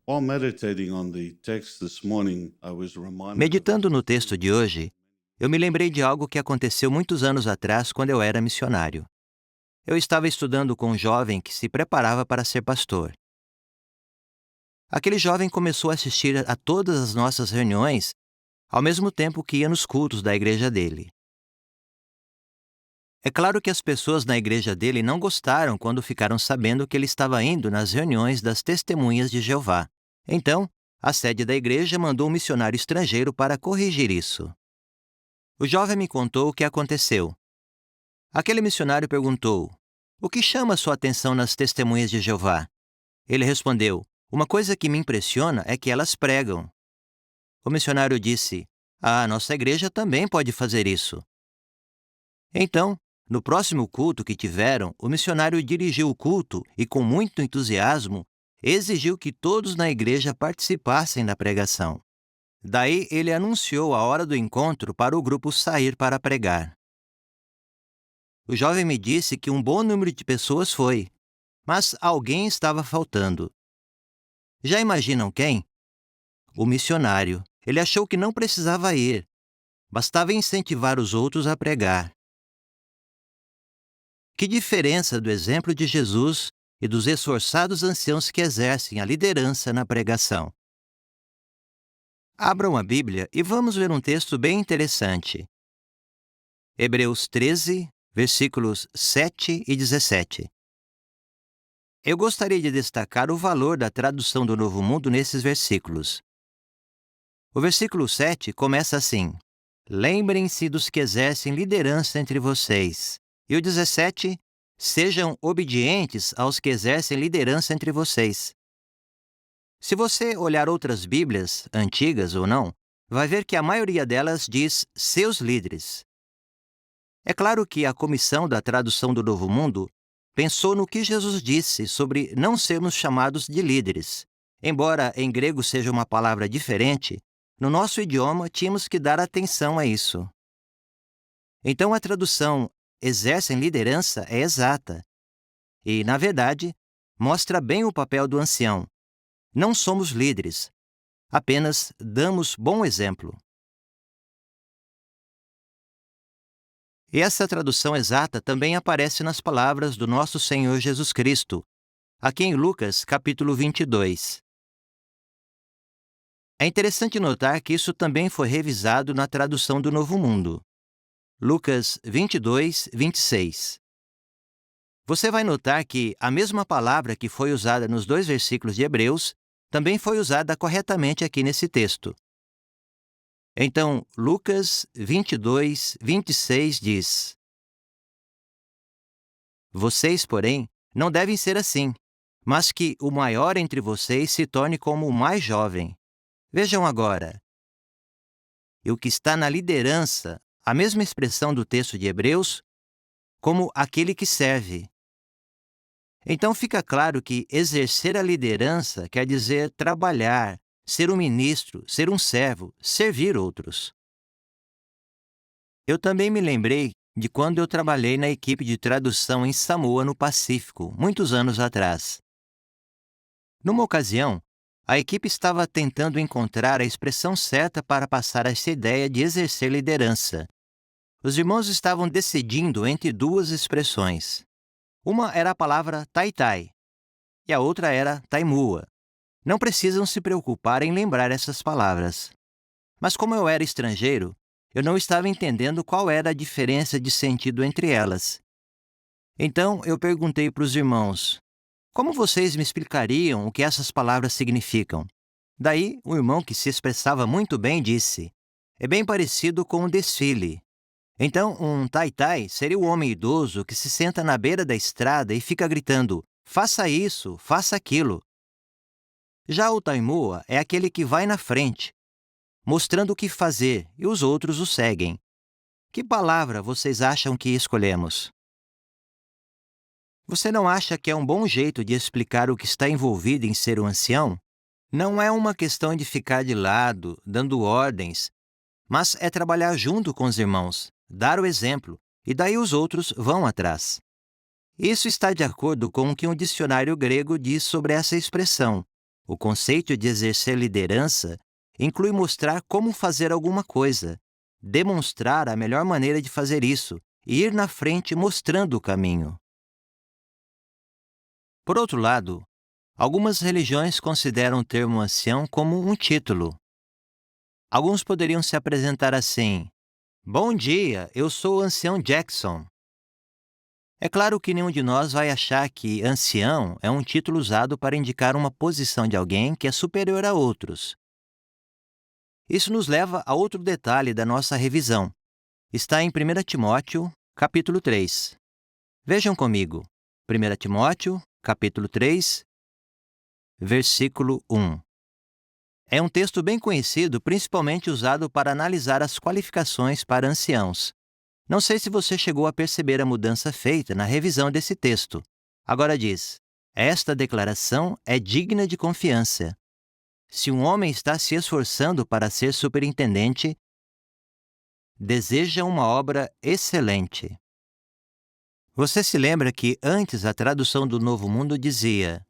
While meditating on the text this morning, I was reminded of Meditando no texto de hoje, eu me lembrei de algo que aconteceu muitos anos atrás quando eu era missionário. Eu estava estudando com um jovem que se preparava para ser pastor. Aquele jovem começou a assistir a todas as nossas reuniões, ao mesmo tempo que ia nos cultos da igreja dele. É claro que as pessoas na igreja dele não gostaram quando ficaram sabendo que ele estava indo nas reuniões das Testemunhas de Jeová. Então, a sede da igreja mandou um missionário estrangeiro para corrigir isso. O jovem me contou o que aconteceu. Aquele missionário perguntou: "O que chama sua atenção nas Testemunhas de Jeová?" Ele respondeu: "Uma coisa que me impressiona é que elas pregam." O missionário disse: "Ah, nossa igreja também pode fazer isso." Então, no próximo culto que tiveram, o missionário dirigiu o culto e, com muito entusiasmo, exigiu que todos na igreja participassem da pregação. Daí ele anunciou a hora do encontro para o grupo sair para pregar. O jovem me disse que um bom número de pessoas foi, mas alguém estava faltando. Já imaginam quem? O missionário. Ele achou que não precisava ir, bastava incentivar os outros a pregar. Que diferença do exemplo de Jesus e dos esforçados anciãos que exercem a liderança na pregação. Abram a Bíblia e vamos ver um texto bem interessante. Hebreus 13, versículos 7 e 17. Eu gostaria de destacar o valor da tradução do Novo Mundo nesses versículos. O versículo 7 começa assim: "Lembrem-se dos que exercem liderança entre vocês." E o 17: "Sejam obedientes aos que exercem liderança entre vocês." Se você olhar outras Bíblias, antigas ou não, vai ver que a maioria delas diz "seus líderes." É claro que a comissão da tradução do Novo Mundo pensou no que Jesus disse sobre não sermos chamados de líderes. Embora em grego seja uma palavra diferente, no nosso idioma tínhamos que dar atenção a isso. Então a tradução "exercem liderança" é exata e, na verdade, mostra bem o papel do ancião. Não somos líderes, apenas damos bom exemplo. E essa tradução exata também aparece nas palavras do nosso Senhor Jesus Cristo, aqui em Lucas, capítulo 22. É interessante notar que isso também foi revisado na tradução do Novo Mundo. Lucas 22, 26. Você vai notar que a mesma palavra que foi usada nos dois versículos de Hebreus também foi usada corretamente aqui nesse texto. Então, Lucas 22, 26 diz: "Vocês, porém, não devem ser assim, mas que o maior entre vocês se torne como o mais jovem." Vejam agora. E o que está na liderança, a mesma expressão do texto de Hebreus, como aquele que serve. Então fica claro que exercer a liderança quer dizer trabalhar, ser um ministro, ser um servo, servir outros. Eu também me lembrei de quando eu trabalhei na equipe de tradução em Samoa, no Pacífico, muitos anos atrás. Numa ocasião, a equipe estava tentando encontrar a expressão certa para passar essa ideia de exercer liderança. Os irmãos estavam decidindo entre duas expressões. Uma era a palavra taitai e a outra era taimua. Não precisam se preocupar em lembrar essas palavras. Mas como eu era estrangeiro, eu não estava entendendo qual era a diferença de sentido entre elas. Então eu perguntei para os irmãos: "Como vocês me explicariam o que essas palavras significam?" Daí, um irmão que se expressava muito bem disse: "É bem parecido com um desfile." Então, um tai-tai seria o homem idoso que se senta na beira da estrada e fica gritando: "Faça isso, faça aquilo." Já o taimua é aquele que vai na frente, mostrando o que fazer e os outros o seguem. Que palavra vocês acham que escolhemos? Você não acha que é um bom jeito de explicar o que está envolvido em ser um ancião? Não é uma questão de ficar de lado, dando ordens, mas é trabalhar junto com os irmãos, dar o exemplo, e daí os outros vão atrás. Isso está de acordo com o que um dicionário grego diz sobre essa expressão. O conceito de exercer liderança inclui mostrar como fazer alguma coisa, demonstrar a melhor maneira de fazer isso e ir na frente mostrando o caminho. Por outro lado, algumas religiões consideram o termo ancião como um título. Alguns poderiam se apresentar assim: Bom dia, eu sou o ancião Jackson. É claro que nenhum de nós vai achar que ancião é um título usado para indicar uma posição de alguém que é superior a outros. Isso nos leva a outro detalhe da nossa revisão. Está em 1 Timóteo, capítulo 3. Vejam comigo. 1 Timóteo, capítulo 3, versículo 1. É um texto bem conhecido, principalmente usado para analisar as qualificações para anciãos. Não sei se você chegou a perceber a mudança feita na revisão desse texto. Agora diz: esta declaração é digna de confiança. Se um homem está se esforçando para ser superintendente, deseja uma obra excelente. Você se lembra que antes a tradução do Novo Mundo dizia: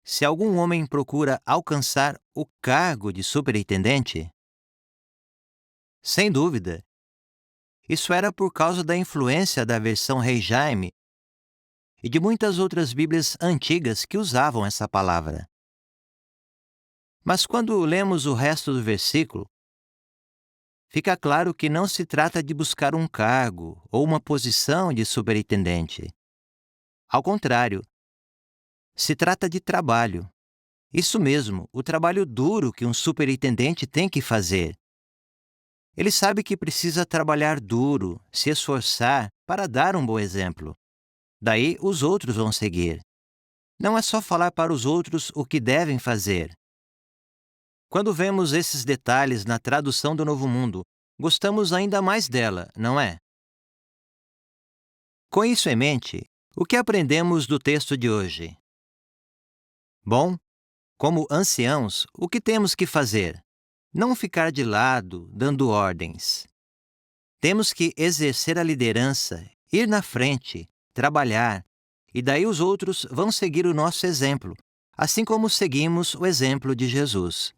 se algum homem procura alcançar o cargo de superintendente? Sem dúvida. Isso era por causa da influência da versão Rei Jaime e de muitas outras Bíblias antigas que usavam essa palavra. Mas quando lemos o resto do versículo, fica claro que não se trata de buscar um cargo ou uma posição de superintendente. Ao contrário, se trata de trabalho. Isso mesmo, o trabalho duro que um superintendente tem que fazer. Ele sabe que precisa trabalhar duro, se esforçar para dar um bom exemplo. Daí os outros vão seguir. Não é só falar para os outros o que devem fazer. Quando vemos esses detalhes na tradução do Novo Mundo, gostamos ainda mais dela, não é? Com isso em mente, o que aprendemos do texto de hoje? Bom, como anciãos, o que temos que fazer? Não ficar de lado, dando ordens. Temos que exercer a liderança, ir na frente, trabalhar, e daí os outros vão seguir o nosso exemplo, assim como seguimos o exemplo de Jesus.